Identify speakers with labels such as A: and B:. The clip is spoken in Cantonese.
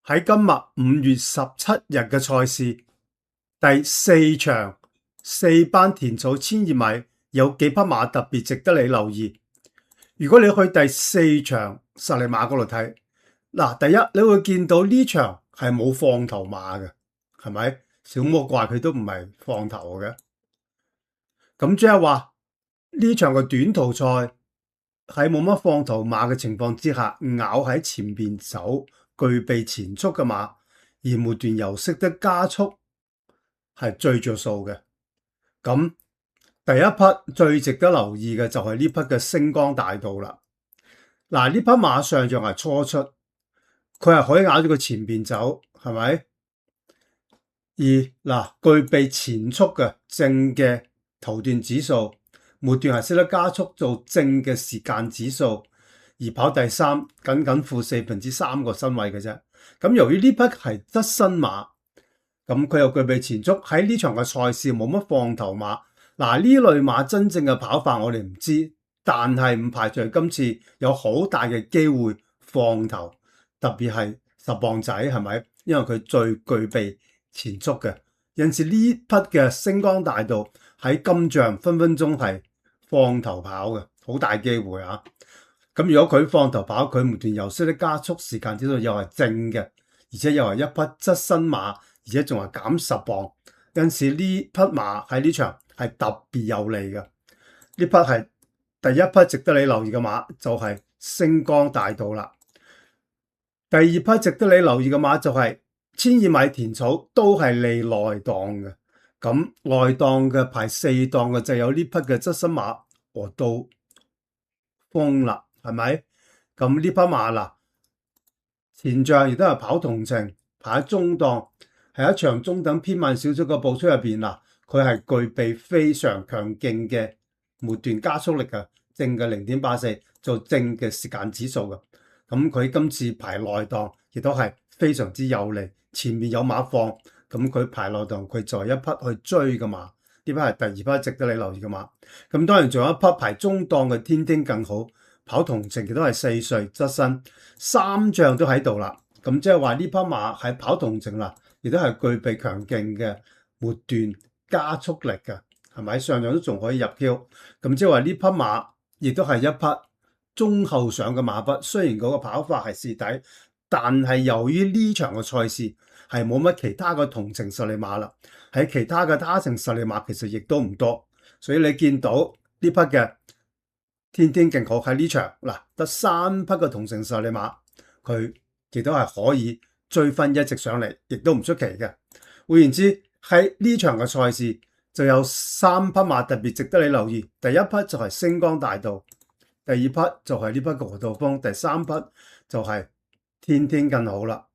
A: 喺今日5月17日嘅賽事第4場4班田草1200米有幾匹馬特別值得你留意。如果你去第4場實力馬嗰度睇，嗱，第一你會見到呢場係冇放頭馬嘅，係咪？小魔怪佢都唔係放頭嘅，咁即係話呢場嘅短途賽喺冇乜放頭馬嘅情況之下，咬喺前邊走，具備前速嘅馬，而末段又識得加速，係最着數嘅。咁第一匹最值得留意嘅就係呢匹嘅星光大道啦。嗱，呢匹馬上場係初出，佢係可以咬咗佢前邊走，係咪？而嗱，具備前速嘅正嘅頭段指數，末段係識得加速做正嘅時間指數，而跑第3，僅負3%個身位嘅啫。咁由於呢匹係側身馬，咁佢又具備前速，喺呢場嘅賽事冇乜放頭馬。嗱，呢類馬真正嘅跑法我哋唔知，但係唔排除今次有好大嘅機會放頭，特別係10磅仔，係咪？因為佢最具備前速嘅，因此呢匹嘅星光大道喺今仗分分鐘係放頭跑嘅，好大機會啊！咁如果佢放頭跑，佢末段又識得加速，時間指數又係正嘅，而且又係一匹側身馬，而且仲係減10磅，因此呢匹馬喺呢場係特別有利嘅。呢匹係第一匹值得你留意嘅馬，就係星光大道啦。第二匹值得你留意嘅馬就係1200米田草，都係利內檔嘅。咁內檔嘅排4檔嘅就有呢匹嘅側身馬和到風啦，係咪？咁呢匹馬嗱，前仗亦都係跑同程，排喺中檔，係一場中等偏慢少少嘅步速入邊嗱，佢係具備非常強勁嘅末段加速力嘅，正嘅0.84做正嘅時間指數嘅。咁佢今次排內檔亦都係非常之有利，前面有馬放，咁佢排內檔佢就係一匹去追嘅馬，呢匹係第二匹值得你留意嘅馬。咁當然仲有一匹排中檔嘅天天更好，跑同程亦都係4歲側身，3仗都喺度啦。咁即係話呢匹馬喺跑同程啦，亦都係具備強勁嘅末段加速力嘅，係咪？上仗都仲可以入 Q， 咁即係話呢匹馬亦都係一匹中後上嘅馬匹，雖然嗰個跑法係蝕底，但係由於呢場嘅賽事係冇乜其他嘅同程實力馬啦，喺其他嘅他程實力馬其實亦都唔多，所以你見到呢匹嘅天天勁好喺呢場嗱得3匹嘅同程實力馬，佢亦都係可以追分一直上嚟，亦都唔出奇嘅。換言之，喺呢場嘅賽事就有3匹馬特別值得你留意，第一匹就係星光大道。第二匹就係呢匹河道風，第三匹就係天天更好啦。